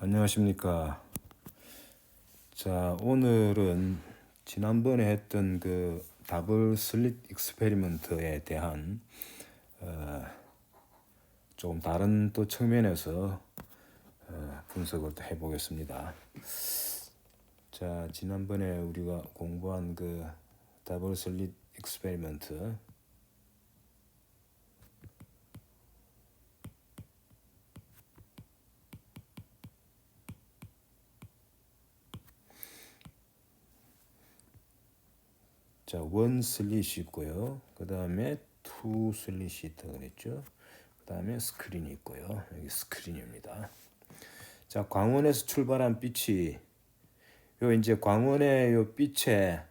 안녕하십니까. 자, 오늘은 지난번에 했던 그 더블 슬릿 익스페리먼트에 대한 조금 다른 또 측면에서 분석을 또 해보겠습니다. 자, 지난번에 우리가 공부한 그 더블 슬릿 익스페리먼트, 자, 원 슬릿이 있고요. 그 다음에 투 슬릿이 있다고 그랬죠. 그 다음에 스크린이 있고요. 여기 스크린입니다. 자, 광원에서 출발한 빛이 요 이제 광원의 요 빛의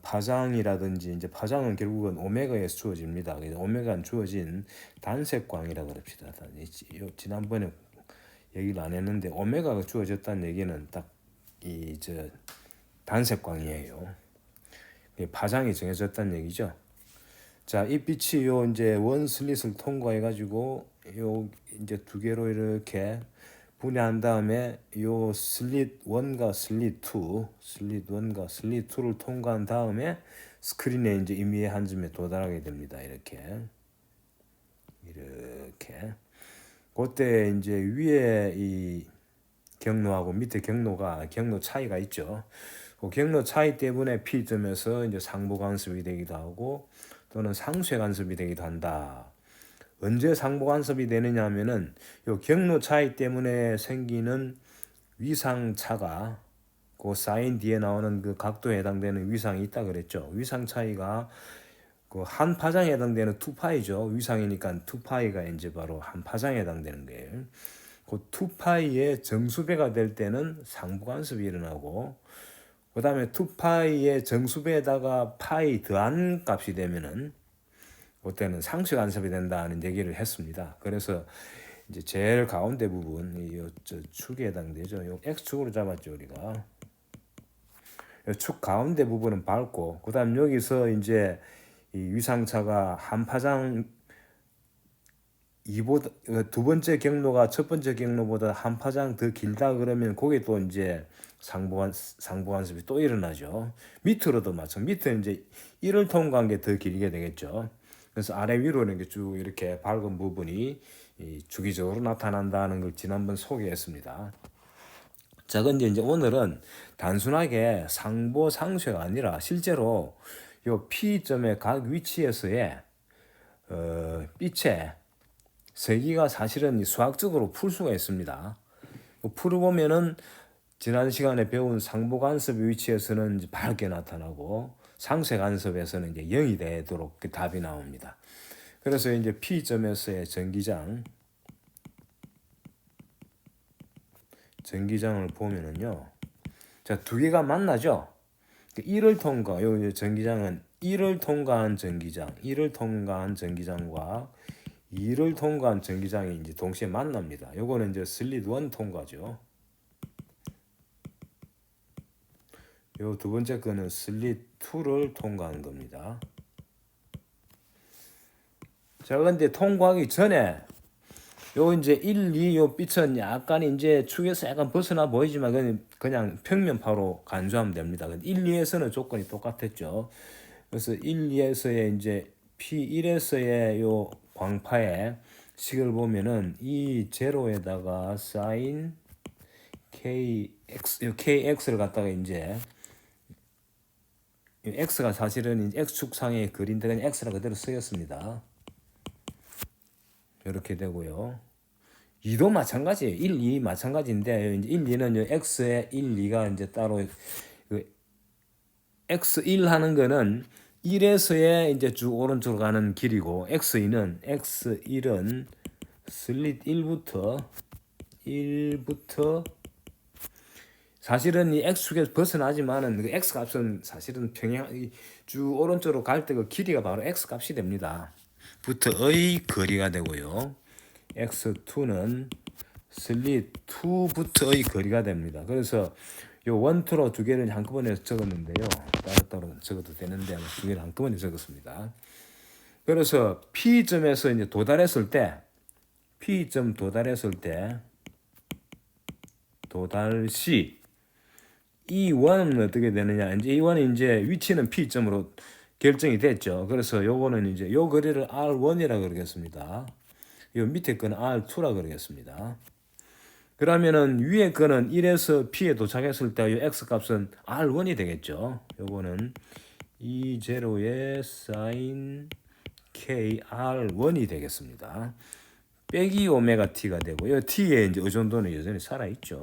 파장이라든지 이제 파장은 결국은 오메가에서 주어집니다. 그래서 오메가는 주어진 단색광이라고 그럽시다. 지난번에 얘기를 안 했는데 오메가가 주어졌다는 얘기는 딱 이 단색광이에요. 파장이 정해졌다는 얘기죠. 자, 이 빛이 요 이제 원 슬릿을 통과해 가지고 요 이제 두 개로 이렇게 분해한 다음에 요 슬릿 1과 슬릿 2, 슬릿 1과 슬릿 2를 통과한 다음에 스크린에 이제 임의의 한 점에 도달하게 됩니다. 이렇게. 그때 이제 위에 이 경로하고 밑에 경로 차이가 있죠. 그 경로 차이 때문에 P점에서 이제 상보 간섭이 되기도 하고 또는 상쇄 간섭이 되기도 한다. 언제 상보 간섭이 되느냐 하면은 요 경로 차이 때문에 생기는 위상 차가 그 사인 뒤에 나오는 그 각도에 해당되는 위상이 있다 그랬죠. 위상 차이가 그 한 파장에 해당되는 2파이죠. 위상이니까 2파이가 이제 바로 한 파장에 해당되는 거예요. 그 2파이의 정수배가 될 때는 상부 간섭이 일어나고 그 다음에 2파이의 정수배에다가 파이 더한 값이 되면은 그때는 상쇄 간섭이 된다는 얘기를 했습니다. 그래서 이제 제일 가운데 부분 이 축에 해당되죠. 요 x축으로 잡았죠 우리가. 요 축 가운데 부분은 밝고 그다음 여기서 이제 이 위상차가 한 파장 이보다 두 번째 경로가 첫 번째 경로보다 한 파장 더 길다 그러면 그게 또 이제 상보간섭이 또 일어나죠. 밑으로도 밑에는 이제 1을 통과한 게 더 길게 되겠죠. 그래서 아래 위로 이렇게 쭉 이렇게 밝은 부분이 주기적으로 나타난다는 걸 지난번 소개했습니다. 자, 근데 이제 오늘은 단순하게 상보 상쇄가 아니라 실제로 요 P점의 각 위치에서의 빛의 세기가 사실은 수학적으로 풀 수가 있습니다. 풀어보면은 지난 시간에 배운 상보 간섭의 위치에서는 이제 밝게 나타나고 상쇄 간섭에서는 이제 0이 되도록 그 답이 나옵니다. 그래서 이제 P점에서의 전기장을 보면은요. 자, 두 개가 만나죠. 1을 통과, 요 전기장은 1을 통과한 전기장, 1을 통과한 전기장과 2를 통과한 전기장이 이제 동시에 만납니다. 요거는 이제 슬릿 1 통과죠. 요 두 번째 거는 슬릿 2를 통과한 겁니다. 자, 근데 통과하기 전에 요 이제 1, 2 요 빛은 약간 이제 축에서 약간 벗어나 보이지만 그냥 평면파로 간주하면 됩니다. 1, 2에서는 조건이 똑같았죠. 그래서 1, 2에서의 이제 P1에서의 요 광파의 식을 보면은 이 제로에다가 사인 KX를 갖다가 이제 X가 사실은 X축상에 그린데 그냥 X라 그대로 쓰였습니다. 이렇게 되고요. 2도 마찬가지예요. 1, 2 마찬가지인데 이제 1, 2는 X의 1, 2가 이제 따로 그 X1 하는 거는 1에서의 이제 쭉 오른쪽으로 가는 길이고 X1은 슬릿 1부터 사실은 이 X축에서 벗어나지만은 그 X 값은 사실은 평행 쭉 오른쪽으로 갈 때 그 길이가 바로 X 값이 됩니다. 부터의 거리가 되고요. X2는 슬릿 2부터의 거리가 됩니다. 그래서 요 원투로 두 개를 한꺼번에 적었는데요. 따로따로 적어도 되는데 두 개를 한꺼번에 적었습니다. 그래서 P점에서 이제 도달했을 때 P점 도달했을 때 도달 시 이 원은 어떻게 되느냐? 이제 이 원은 이제 위치는 P점으로 결정이 됐죠. 그래서 요거는 이제 요 거리를 R1이라 그러겠습니다. 요 밑에 거는 R2라 그러겠습니다. 그러면은 위에 거는 1에서 P에 도착했을 때 요 X 값은 R1이 되겠죠. 요거는 E0의 sin KR1이 되겠습니다. 빼기 오메가 T가 되고요. T의 이제 의존도는 여전히 살아있죠.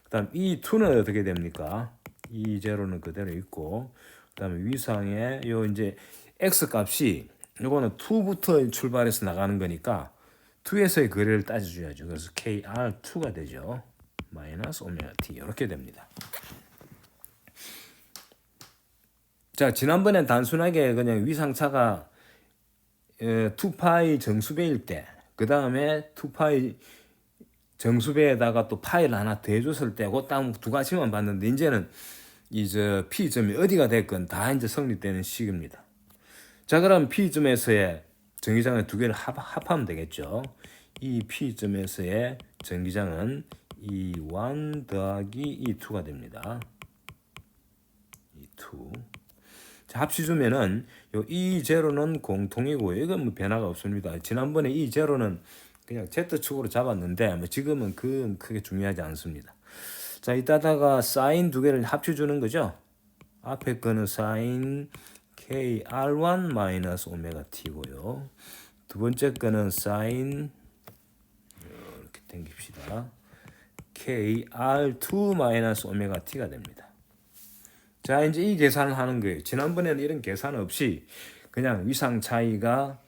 그 다음 E2는 어떻게 됩니까? E0는 그대로 있고, 그 다음에 위상에 요 이제 X 값이 요거는 2부터 출발해서 나가는 거니까 2에서의 거리를 따져줘야죠. 그래서 KR2가 되죠. 마이너스 오메가 T 이렇게 됩니다. 자, 지난번엔 단순하게 그냥 위상차가 2파이 정수배일 때, 그 다음에 2파이 정수배에다가 또 파이를 하나 더해줬을 때, 그 다음 두 가지만 봤는데, 이제는 이제 P점이 어디가 됐건 다 이제 성립되는 식입니다. 자, 그럼 P점에서의 전기장을 두 개를 합하면 되겠죠. 이 P점에서의 전기장은 E1 더하기 E2가 됩니다. E2. 자, 합치주면은 요 E0는 공통이고요. 이건 뭐 변화가 없습니다. 지난번에 E0는 그냥 Z축으로 잡았는데 뭐 지금은 그건 크게 중요하지 않습니다. 자, 이따다가 사인 두 개를 합쳐주는 거죠. 앞에 거는 사인 KR1 마이너스 오메가 T고요. 두 번째 거는 사인 이렇게 당깁시다. KR2 마이너스 오메가 T가 됩니다. 자, 이제 이 계산을 하는 거예요. 지난번에는 이런 계산 없이 그냥 위상 차이가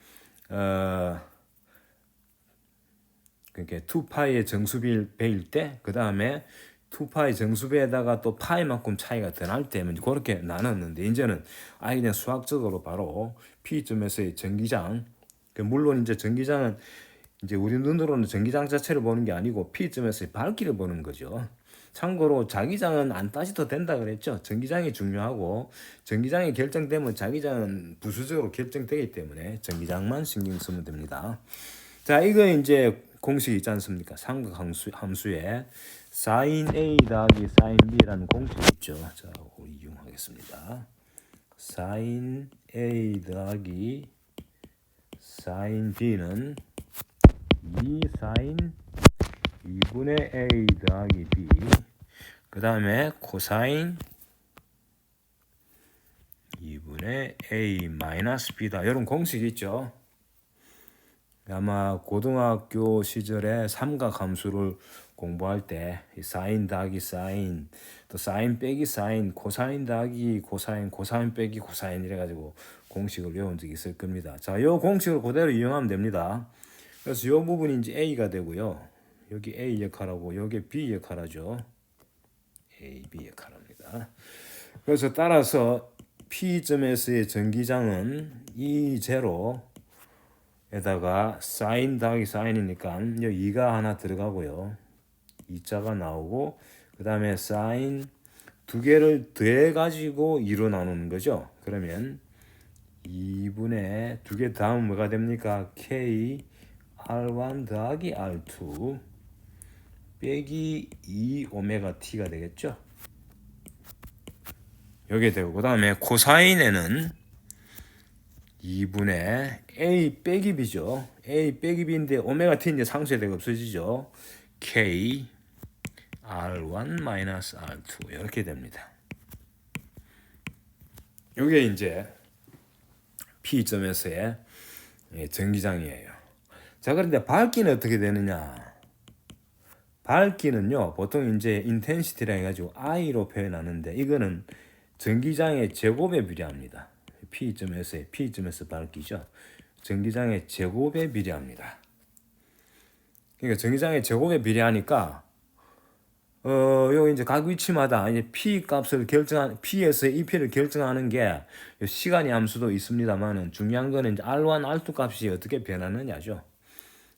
그러니까 2파이의 정수배일 때, 그 다음에 2파이 정수배에다가 또 파이만큼 차이가 더 날 때면 그렇게 나눴는데, 이제는 아예 그냥 수학적으로 바로 P점에서의 전기장, 물론 이제 전기장은 이제 우리 눈으로는 전기장 자체를 보는 게 아니고 P점에서의 밝기를 보는 거죠. 참고로 자기장은 안 따져도 된다 그랬죠. 전기장이 중요하고 전기장이 결정되면 자기장은 부수적으로 결정되기 때문에 전기장만 신경 쓰면 됩니다. 자, 이거 이제 공식이 있지 않습니까? 삼각 함수에 sin A 더하기 sin B라는 공식이 있죠. 자, 이용하겠습니다. sin A 더하기 sin B는 2 sin 2분의 A 더하기 B, 그 다음에 코사인 2분의 A 마이너스 B다. 이런 공식이 있죠. 아마 고등학교 시절에 삼각함수를 공부할 때 사인 더하기 사인, 또 사인 빼기 사인, 코사인 더하기 코사인, 코사인 빼기 코사인 이래가지고 공식을 외운 적이 있을 겁니다. 자, 이 공식을 그대로 이용하면 됩니다. 그래서 이 부분이 이제 A가 되고요. 여기 A 역할하고 여기 B 역할하죠. A, B 역할합니다. 그래서 따라서 P점에서의 전기장은 E0에다가 사인 더하기 사인이니까 여기 2가 하나 들어가고요. 2자가 나오고, 그 다음에 사인 두 개를 더해가지고 2로 나누는 거죠. 그러면 2분의 두 개 다음 뭐가 됩니까? K R1 더하기 R2 빼기 2 오메가 T가 되겠죠. 여기 되고, 그 다음에 코사인에는 2분의 A 빼기 B죠. A 빼기 B인데 오메가 T 이제 상수에다가 없어지죠. K R1 마이너스 R2 이렇게 됩니다. 이게 이제 P점에서의 전기장이에요. 자, 그런데 밝기는 어떻게 되느냐? 밝기는요, 보통 이제 인텐시티라 해가지고 I로 표현하는데, 이거는 전기장의 제곱에 비례합니다. P점에서 밝기죠. 전기장의 제곱에 비례합니다. 그러니까 전기장의 제곱에 비례하니까, 요 이제 각 위치마다 이제 P 값을 P에서 EP를 결정하는 게 시간의 함수도 있습니다만은 중요한 거는 이제 R1, R2 값이 어떻게 변하느냐죠.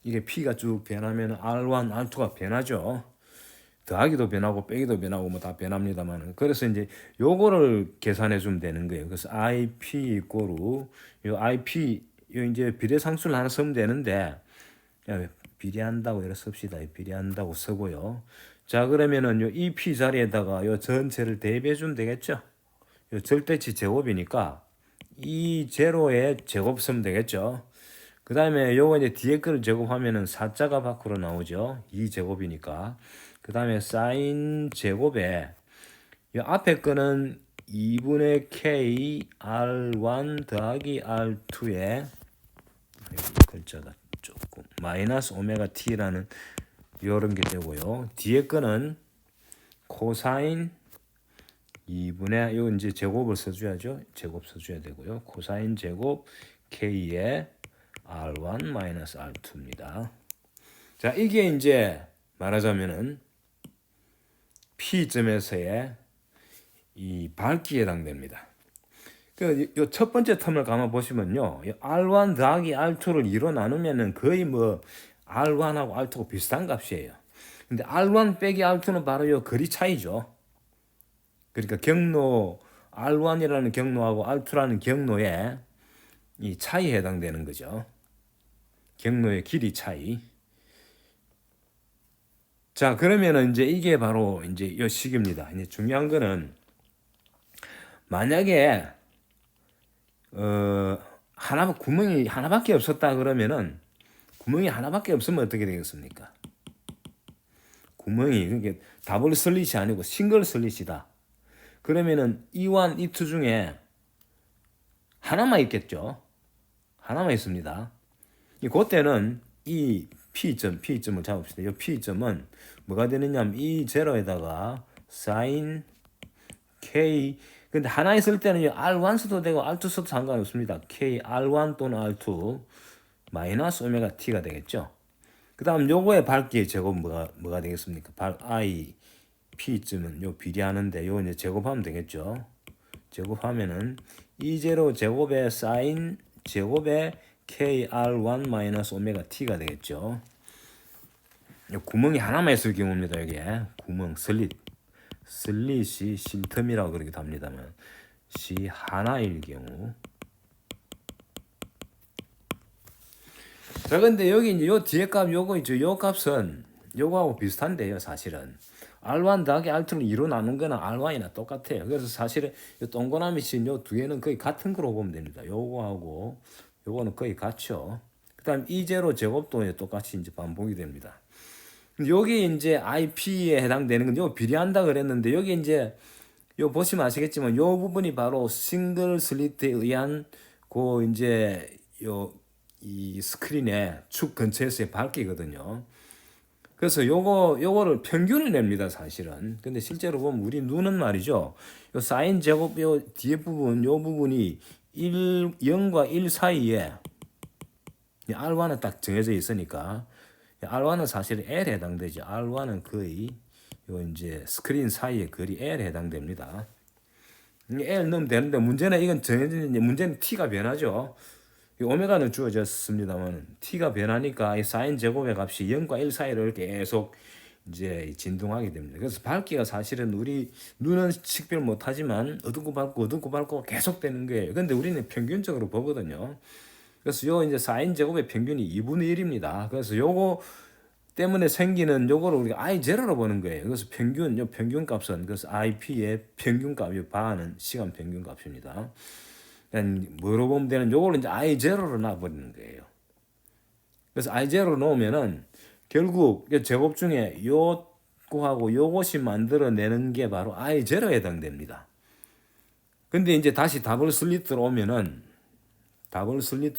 이게 P가 쭉 변하면 R1, R2가 변하죠. 더하기도 변하고 빼기도 변하고 뭐 다 변합니다만, 그래서 이제 요거를 계산해 주면 되는 거예요. 그래서 IP 이꼬르 요 IP 요 이제 비례상수를 하나 쓰면 되는데, 비례한다고 이렇게 씁시다. 비례한다고 쓰고요. 자, 그러면은 이 P 자리에다가 요 전체를 대입해 주면 되겠죠. 요 절대치 제곱이니까 이 제로의 제곱 쓰면 되겠죠. 그 다음에 요거 이제 뒤에 거를 제곱하면은 4자가 밖으로 나오죠. 2제곱이니까. 그 다음에 사인 제곱에 요 앞에 거는 2분의 K R1 더하기 R2에 글자가 조금 마이너스 오메가 T라는 요런 게 되고요. 뒤에 거는 코사인 2분의 요 이제 제곱을 써줘야죠. 제곱 써줘야 되고요. 코사인 제곱 K의 R1 마이너스 R2입니다. 자, 이게 이제 말하자면은 P점에서의 이 밝기에 해당됩니다. 그 첫 번째 텀을 감아 보시면요, R1 더하기 R2를 2로 나누면은 거의 뭐 R1하고 R2가 비슷한 값이에요. 근데 R1 빼기 R2는 바로 요 거리 차이죠. 그러니까 경로 R1이라는 경로하고 R2라는 경로의 이 차이에 해당되는 거죠. 경로의 길이 차이. 자, 그러면은 이제 이게 바로 이제 요 식입니다. 이제 중요한 거는 만약에 구멍이 하나밖에 없었다 그러면은 구멍이 하나밖에 없으면 어떻게 되겠습니까? 구멍이 그게 더블 슬릿이 아니고 싱글 슬릿이다. 그러면은 이완 이투 중에 하나만 있겠죠. 하나만 있습니다. 그때는 이 P점을 잡읍시다. 이 P점은 뭐가 되느냐면 이 제로에다가 사인 K 근데 하나 있을 때는 R1 써도 되고 R2 써도 상관없습니다. K R1 또는 R2 마이너스 오메가 T가 되겠죠. 그 다음 요거의 밝기의 제곱 뭐가 되겠습니까? I P점은 요 비례하는데 요 이제 제곱하면 되겠죠. 제곱하면은 이 제로 제곱의 사인 제곱의 KR1 마이너스 오메가 T가 되겠죠. 구멍이 하나만 있을 경우입니다. 여기에 구멍 슬릿이 쉴텀이라고 그러기도 합니다만 시 하나일 경우. 자, 근데 여기 이제 요 뒤에 값 요거 있죠. 요 값은 요거하고 비슷한데요, 사실은. R1 더하기 R2는 2로 나눈 거나 R1이나 똑같아요. 그래서 사실은 요 동그라미 친 요 두 개는 거의 같은 거로 보면 됩니다. 요거하고 요거는 거의 같죠. 그다음 이 제로 제곱도 똑같이 이제 반복이 됩니다. 여기 이제 IP에 해당되는 건 요 비례한다 그랬는데 여기 이제 요 보시면 아시겠지만 요 부분이 바로 싱글 슬리트에 의한 그 이제 이 스크린의 축 근처에서의 밝기거든요. 그래서 요거를 평균을 냅니다, 사실은. 근데 실제로 보면 우리 눈은 말이죠. 요 사인 제곱 요 뒤에 부분 요 부분이 0과 1 사이에 R1은 딱 정해져 있으니까 R1은 사실 L에 해당되죠. R1은 거의 요 이제 스크린 사이의 거리 L에 해당됩니다. L 넣으면 되는데 문제는 이건 정해진 문제는 T가 변하죠. 오메가는 주어졌습니다만 T가 변하니까 이 사인 제곱의 값이 0과 1 사이를 계속 이제 진동하게 됩니다. 그래서 밝기가 사실은 우리 눈은 식별 못하지만 어둡고 밝고 계속 되는 거예요. 근데 우리는 평균적으로 보거든요. 그래서 요 이제 사인 제곱의 평균이 2분의 1입니다. 그래서 요거 때문에 생기는 요거를 우리가 I0로 보는 거예요. 그래서 요 평균 값은 그래서 IP의 평균 값, 요 바는 시간 평균 값입니다. 뭐로 보면 되는 요걸 이제 I0로 놔버리는 거예요. 그래서 I0로 놓으면은 결국 제곱 중에 요거하고 요것이 만들어내는 게 바로 I0에 해당됩니다. 근데 이제 다시 더블 슬릿으로 오면은 더블 슬릿,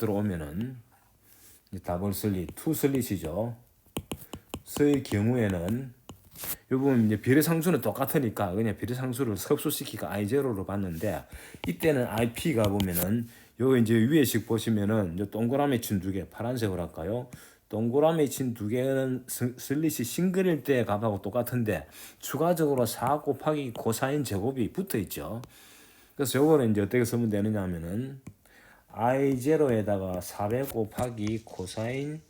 투 슬릿이죠. 의 경우에는 이 부분 이제 비례상수는 똑같으니까 그냥 비례상수를 섭수시키고 I0로 봤는데 이때는 IP가 보면은 요 이제 위에식 보시면은 요 동그라미 친 두 개 파란색으로 할까요? 동그라미 친 두 개는 슬릿이 싱글일 때 값하고 똑같은데 추가적으로 4 곱하기 코사인 제곱이 붙어 있죠. 그래서 요거는 이제 어떻게 쓰면 되느냐 하면은 I0에다가 400 곱하기 코사인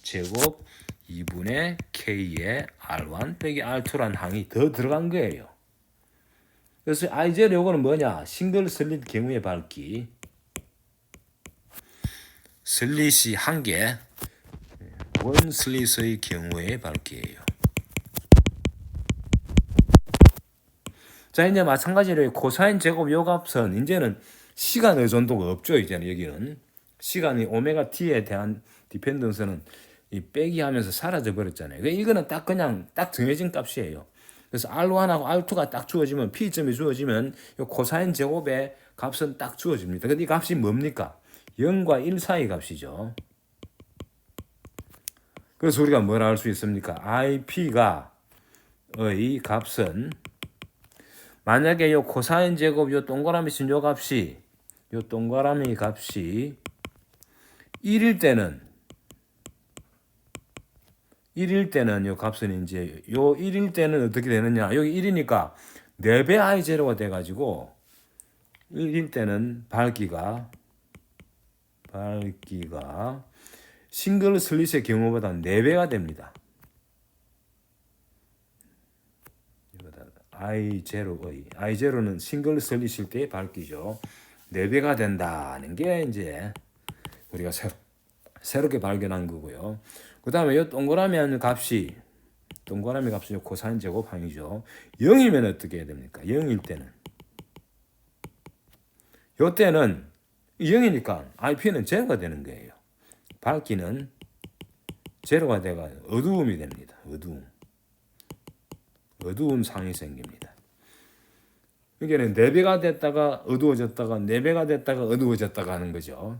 제곱 2분의 K의 R1 빼기 R2라는 항이 더 들어간 거예요. 그래서 I0 요거는 뭐냐? 싱글 슬릿 경우의 밝기. 슬릿이 한 개. 원 슬릿의 경우의 밝기예요. 자, 이제 마찬가지로 코사인 제곱 요 값은 이제는 시간 의존도가 없죠. 이제는 여기는 시간이 오메가 t에 대한 디펜던스는 이 빼기 하면서 사라져 버렸잖아요. 이거는 딱 그냥 딱 정해진 값이에요. 그래서 R1하고 R2가 딱 주어지면 P점이 주어지면 요 코사인 제곱의 값은 딱 주어집니다. 근데 이 값이 뭡니까? 0과 1 사이 값이죠. 그래서 우리가 뭐라 할 수 있습니까? IP가 의 값은 만약에 요 코사인 제곱 요 동그라미 친 요 값이 요 동그라미 값이 1일 때는 요 값은 이제 요 1일 때는 어떻게 되느냐? 여기 1이니까 4배 I0가 돼 가지고 1일 때는 밝기가 싱글 슬릿의 경우보다 4배가 됩니다. I0는 싱글 슬릿일 때의 밝기죠. 4배가 된다는 게 이제 우리가 새롭게 발견한 거고요. 그 다음에 이 동그라미 값이 코사인 제곱항이죠. 0이면 어떻게 해야 됩니까? 0일 때는 요때는 0이니까 IP는 제로가 되는 거예요. 밝기는 제로가 돼가 어두움이 됩니다. 어두운 상이 생깁니다. 그러니까 4배가 됐다가 어두워졌다가 4배가 됐다가 어두워졌다가 하는 거죠.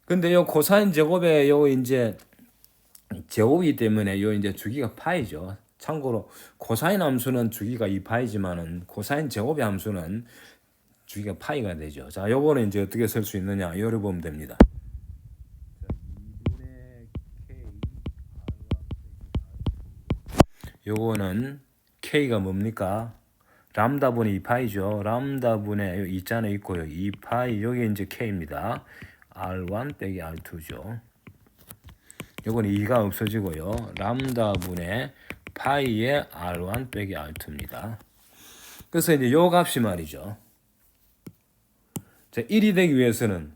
근데 요 코사인 제곱에 요 이제 제곱이기 때문에 요 이제 주기가 파이죠. 참고로 코사인 함수는 주기가 2파이지만은 코사인 제곱의 함수는 주기가 파이가 되죠. 자, 요거는 이제 어떻게 쓸 수 있느냐? 요를 보면 됩니다. 요거는 K가 뭡니까? 람다분의 2파이죠. 람다분의 2자는 있고요. 2파이 여기 이제 K입니다. R1 빼기 R2죠. 요건 2가 없어지고요. 람다분의 파이의 R1 빼기 R2입니다. 그래서 이제 요 값이 말이죠. 자, 1이 되기 위해서는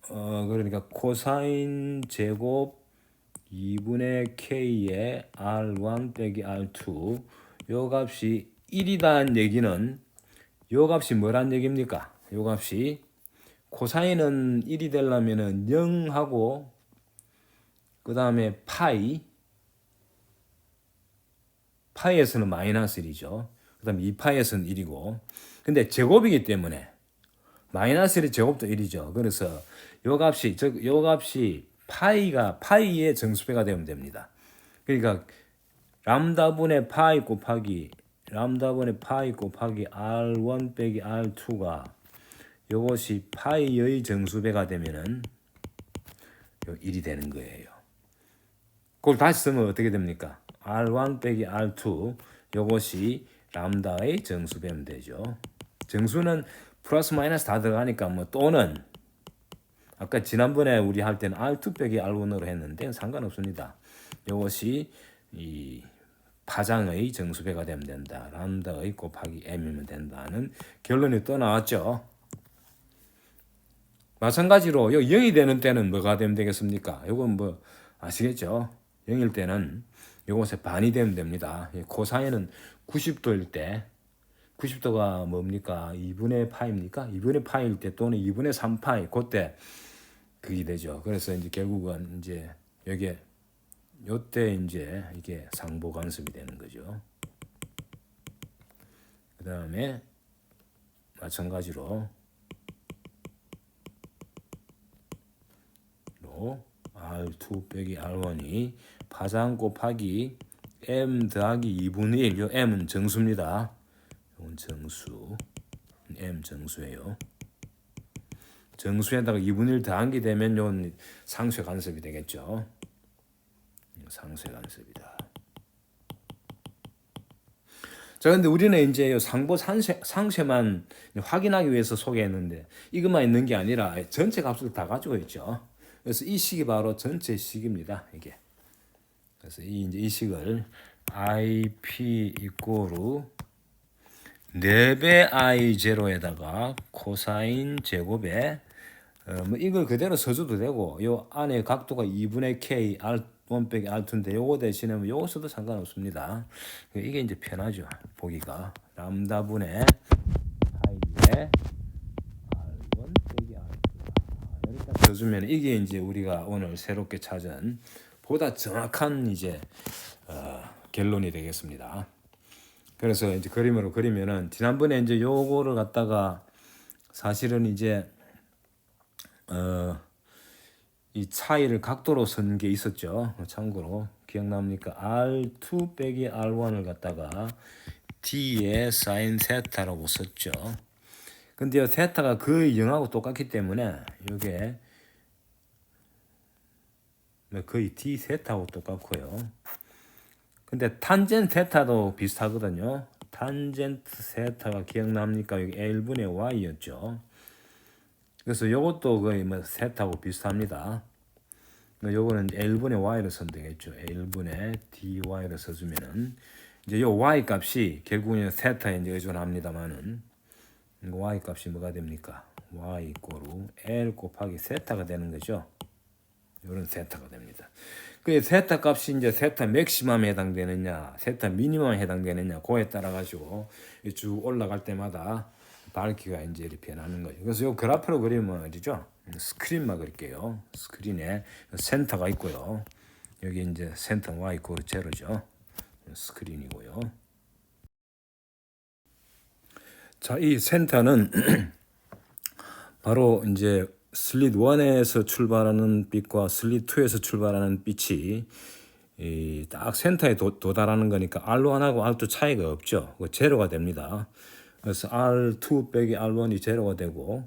그러니까 코사인 제곱 2분의 K의 R1 빼기 R2 요 값이 1이다는 얘기는 요 값이 뭐란 얘기입니까? 요 값이 코사인은 1이 되려면은 0하고 그 다음에 파이에서는 마이너스 1이죠. 그 다음에 2파이에서는 1이고 근데 제곱이기 때문에 마이너스 1의 제곱도 1이죠. 그래서 요 값이 파이의 정수배가 되면 됩니다. 그러니까 람다분의 파이 곱하기 R1 빼기 R2가 요것이 파이의 정수배가 되면은 1이 되는 거예요. 그걸 다시 쓰면 어떻게 됩니까? R1 빼기 R2 요것이 람다의 정수배면 되죠. 정수는 플러스 마이너스 다 들어가니까 뭐 또는 아까 지난번에 우리 할 때는 R2 빼기 R1으로 했는데 상관없습니다. 이것이 이 파장의 정수배가 되면 된다. 람다의 곱하기 m이면 된다는 결론이 또 나왔죠. 마찬가지로 0이 되는 때는 뭐가 되면 되겠습니까? 이건 뭐 아시겠죠? 0일 때는 이것의 반이 되면 됩니다. 코사인은 90도일 때 90도가 뭡니까? 2분의 파입니까? 2분의 파일 때 또는 2분의 3파이 그때 그게 되죠. 그래서 이제 결국은 이제 여기에 요때 이제 이게 상보 간섭이 되는 거죠. 그 다음에 마찬가지로 R2 빼기 R1이 파장 곱하기 M 더하기 2분의 1. 요 M은 정수입니다. 이건 정수. M 정수예요. 정수에다가 2분의 1 더한 게 되면 요 상쇄 간섭이 되겠죠. 상쇄 간섭이다. 자, 근데 우리는 이제 상보 상쇄만 확인하기 위해서 소개했는데 이것만 있는 게 아니라 전체 값을 다 가지고 있죠. 그래서 이 식이 바로 전체 식입니다. 이게. 그래서 이 식을 IP 이꼬르 4배 I0에다가 코사인 제곱에 뭐 이걸 그대로 써줘도 되고 요 안에 각도가 2분의 k r1 빼기 r2인데 요거 대신에 뭐 요거 써도 상관없습니다. 이게 이제 편하죠. 보기가 람다분의 파이에 r1 빼기 r2 이렇게 써주면 이게 이제 우리가 오늘 새롭게 찾은 보다 정확한 이제 결론이 되겠습니다. 그래서 이제 그림으로 그리면은 지난번에 이제 요거를 갖다가 사실은 이제 이 차이를 각도로 쓴 게 있었죠. 참고로 기억납니까? R2 빼기 R1을 갖다가 D의 사인 세타라고 썼죠. 근데요, 세타가 거의 0하고 똑같기 때문에 이게 거의 D 세타하고 똑같고요. 근데 탄젠트 세타도 비슷하거든요. 탄젠트 세타가 기억납니까? 여기 L분의 Y였죠. 그래서 요것도 거의 뭐 세타하고 비슷합니다. 요거는 L분의 Y를 쓰면 되겠죠. L분의 DY를 써주면은 이제 요 Y 값이 결국은 세타에 이제 의존합니다만은 Y 값이 뭐가 됩니까? Y 이꼬르 L 곱하기 세타가 되는 거죠. 요런 세타가 됩니다. 그 세타 값이 이제 세타 맥시멈에 해당되느냐, 세타 미니멈에 해당되느냐, 그에 따라 가지고 쭉 올라갈 때마다 밝기가 이제 이렇게 변하는 거죠. 그래서 요 그래프로 그리면 어디죠? 스크린만 그릴게요. 스크린에 센터가 있고요. 여기 이제 센터 y 이코르 제로죠. 스크린이고요. 자, 이 센터는 바로 이제 슬릿 1에서 출발하는 빛과 슬릿 2에서 출발하는 빛이 딱 센터에 도달하는 거니까 R1하고 R2 차이가 없죠. 제로가 됩니다. 그래서 R2 빼기 R1이 제로가 되고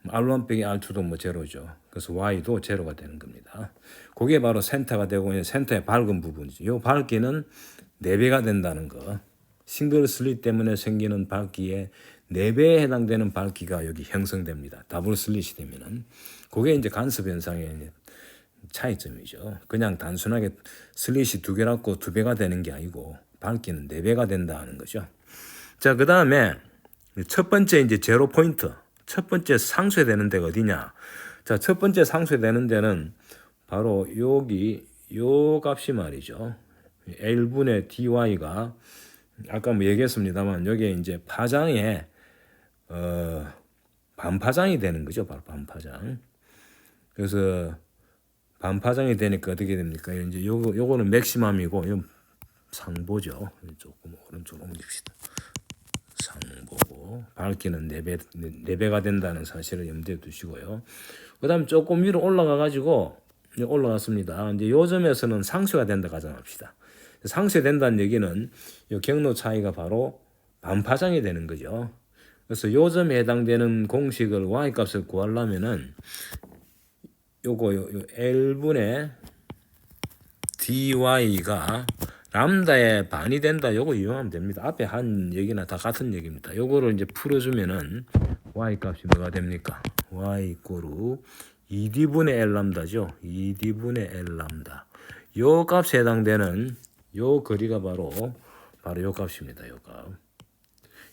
R1 빼기 R2도 뭐 제로죠. 그래서 Y도 제로가 되는 겁니다. 그게 바로 센터가 되고 센터의 밝은 부분이죠. 이 밝기는 4배가 된다는 거. 싱글 슬릿 때문에 생기는 밝기에 4배에 해당되는 밝기가 여기 형성됩니다. 더블 슬릿이 되면은 그게 이제 간섭 현상의 차이점이죠. 그냥 단순하게 슬릿이 2개라고 2배가 되는 게 아니고 밝기는 4배가 된다는 거죠. 자, 그 다음에 첫 번째 이제 제로 포인트, 첫 번째 상쇄되는 데가 어디냐? 자, 첫 번째 상쇄되는 데는 바로 여기 요 값이 말이죠. L분의 dy가 아까 뭐 얘기했습니다만 여기에 이제 파장에 반파장이 되는 거죠. 바로 반파장. 그래서 반파장이 되니까 어떻게 됩니까? 이제 요거는 맥시멈이고 이건 상보죠. 조금 오른쪽으로 옮깁시다. 상보고 밝기는 4배가 된다는 사실을 염두에 두시고요. 그 다음에 조금 위로 올라가 가지고 올라갔습니다. 이제 요 점에서는 상쇄가 된다 가정합시다. 상쇄된다는 얘기는 이 경로 차이가 바로 반파장이 되는 거죠. 그래서 요 점에 해당되는 공식을 y 값을 구하려면은 요거 L분의 dy가 람다의 반이 된다. 요거 이용하면 됩니다. 앞에 한 얘기나 다 같은 얘기입니다. 요거를 이제 풀어주면은 y 값이 뭐가 됩니까? y 이꼬르 2d분의 L 람다죠. 2d분의 L 람다. 요 값에 해당되는 요 거리가 바로 요 값입니다. 요 값.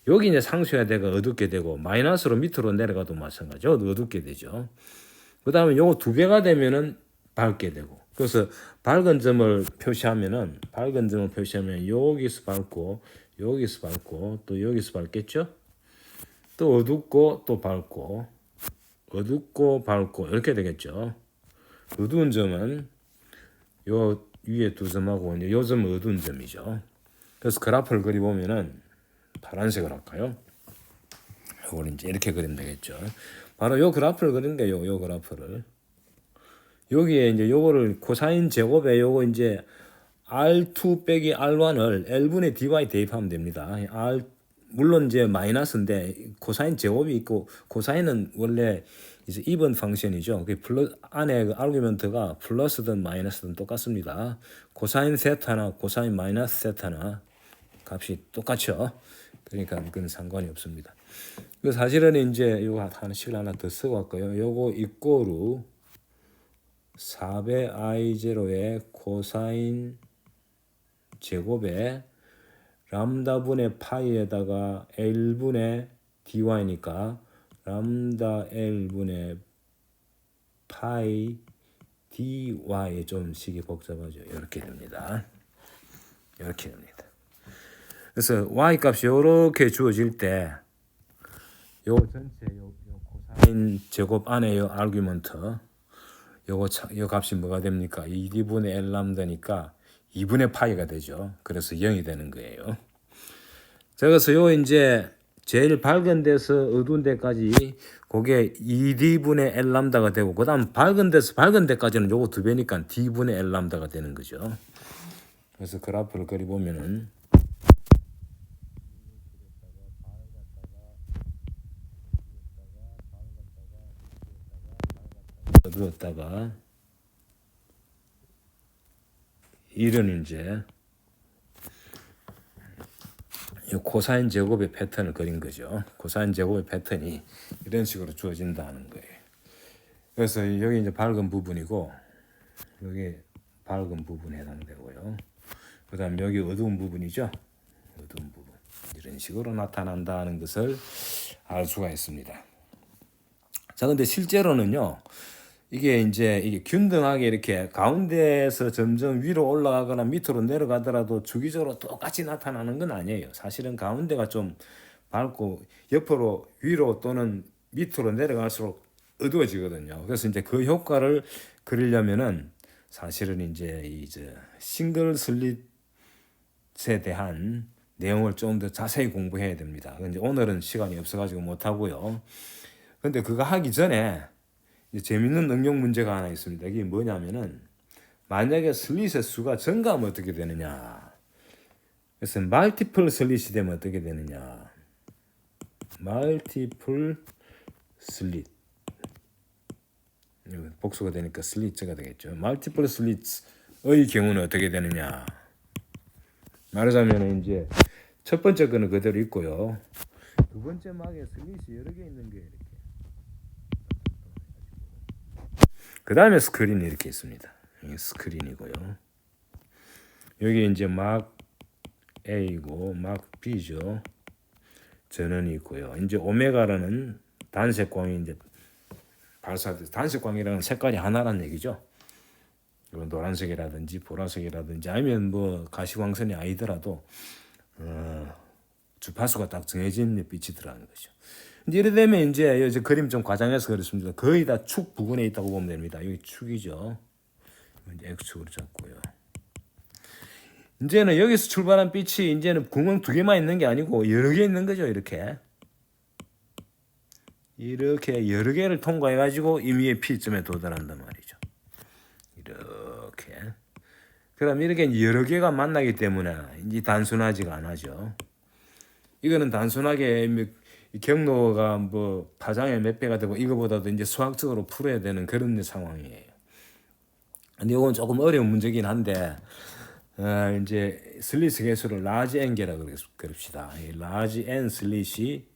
여기 이제 상쇄가 되고 어둡게 되고 마이너스로 밑으로 내려가도 마찬가지죠. 어둡게 되죠. 그 다음에 요거 2배가 되면은 밝게 되고. 그래서 밝은 점을 표시하면 여기서 밝고 여기서 밝고 또 여기서 밝겠죠. 또 어둡고 또 밝고 어둡고 밝고 이렇게 되겠죠. 어두운 점은 요 위에 2점하고 요 점은 어두운 점이죠. 그래서 그래프를 그려보면은 파란색을 할까요? 요걸 이제 이렇게 그리면 되겠죠. 바로 요 그래프를 그린 게요. 요 그래프를 여기에 이제 요거를 코사인 제곱에 요거 이제 R2 빼기 R1을 L분의 dy 대입하면 됩니다. 물론 이제 마이너스인데 코사인 제곱이 있고 코사인은 원래 이제 이번 펑션이죠. 그 안에 그 아르규먼트가 플러스든 마이너스든 똑같습니다. 코사인 세타나 코사인 마이너스 세타나 값이 똑같죠. 그러니까 그건 상관이 없습니다. 그 사실은 이제 요거 하나씩 하나 더 쓰고 할까요? 요거 이꼬르 4배 I0의 코사인 제곱에 람다분의 파이에다가 L분의 dy니까 람다 L분의 파이 dy 좀 식이 복잡하죠. 이렇게 됩니다. 이렇게 됩니다. 그래서 y 값이 이렇게 주어질 때 요 전체 요 코사인 제곱 안에 요 아규먼트 요 값이 뭐가 됩니까? 2d분의 L 람다니까 2분의 파이가 되죠. 그래서 0이 되는 거예요. 자, 그래서 요 이제 제일 밝은 데서 어두운 데까지 그게 2d분의 L 람다가 되고 그다음 밝은 데서 밝은 데까지는 요거 2배니까 d분의 L 람다가 되는 거죠. 그래서 그래프를 그리 보면은 어두웠다가 이런 이제 이 코사인 제곱의 패턴을 그린 거죠. 코사인 제곱의 패턴이 이런 식으로 주어진다는 거예요. 그래서 여기 이제 밝은 부분이고 여기 밝은 부분에 해당되고요. 그다음 여기 어두운 부분이죠. 어두운 부분 이런 식으로 나타난다는 것을 알 수가 있습니다. 자, 근데 실제로는요. 이게 균등하게 이렇게 가운데에서 점점 위로 올라가거나 밑으로 내려가더라도 주기적으로 똑같이 나타나는 건 아니에요. 사실은 가운데가 좀 밝고 옆으로 위로 또는 밑으로 내려갈수록 어두워지거든요. 그래서 이제 그 효과를 그리려면은 사실은 이제 싱글 슬릿에 대한 내용을 좀 더 자세히 공부해야 됩니다. 근데 오늘은 시간이 없어가지고 못 하고요. 근데 그거 하기 전에 재밌는 응용 문제가 하나 있습니다. 이게 뭐냐면은 만약에 슬릿의 수가 증가하면 어떻게 되느냐. 그래서 멀티플 슬릿이 되면 어떻게 되느냐. 멀티플 슬릿. 복수가 되니까 슬릿가 되겠죠. 멀티플 슬릿의 경우는 어떻게 되느냐. 말하자면 이제 첫 번째 거는 그대로 있고요. 두 번째 막에 슬릿이 여러 개 있는 거예요. 그 다음에 스크린이 이렇게 있습니다. 여기 스크린이고요. 여기 이제 막 A고 막 B죠. 전원이 있고요. 이제 오메가라는 단색광이 이제 발사돼서 단색광이라는 색깔이 하나란 얘기죠. 노란색이라든지 보라색이라든지 아니면 뭐 가시광선이 아니더라도 주파수가 딱 정해진 빛이 들어가는 거죠. 이제 이래 되면 이제 그림 좀 과장해서 그렇습니다. 거의 다 축 부근에 있다고 보면 됩니다. 여기 축이죠. 이제 X축으로 잡고요. 이제는 여기서 출발한 빛이 이제는 구멍 2개만 있는 게 아니고 여러 개 있는 거죠. 이렇게 여러 개를 통과해 가지고 임의의 P점에 도달한단 말이죠. 이렇게. 그럼 이렇게 여러 개가 만나기 때문에 이제 단순하지가 않아죠. 이거는 단순하게 경로가 뭐 파장의 몇 배가 되고 이거보다도 이제 수학적으로 풀어야 되는 그런 상황이에요. 근데 이건 조금 어려운 문제긴 한데 이제 슬릿 개수를 라지 n개라고 그럽시다. 이 라지 n 슬릿이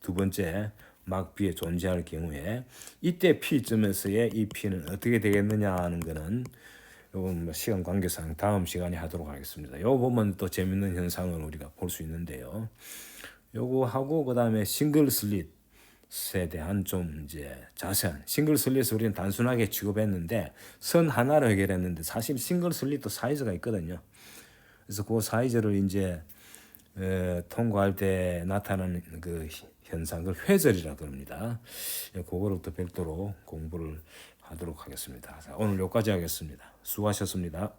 두 번째 막 B에 존재할 경우에 이때 P점에서의 이 P는 어떻게 되겠느냐 하는 거는 요건 뭐 시간 관계상 다음 시간에 하도록 하겠습니다. 요거 보면 또 재밌는 현상을 우리가 볼 수 있는데요. 요거 하고 그다음에 싱글 슬릿에 대한 좀 이제 자세한 싱글 슬릿을 우리는 단순하게 취급했는데 선 하나로 해결했는데 사실 싱글 슬릿도 사이즈가 있거든요. 그래서 그 사이즈를 이제 통과할 때 나타나는 그 현상을 회절이라고 그럽니다. 그거를 또 별도로 공부를 하도록 하겠습니다. 자, 오늘 여기까지 하겠습니다. 수고하셨습니다.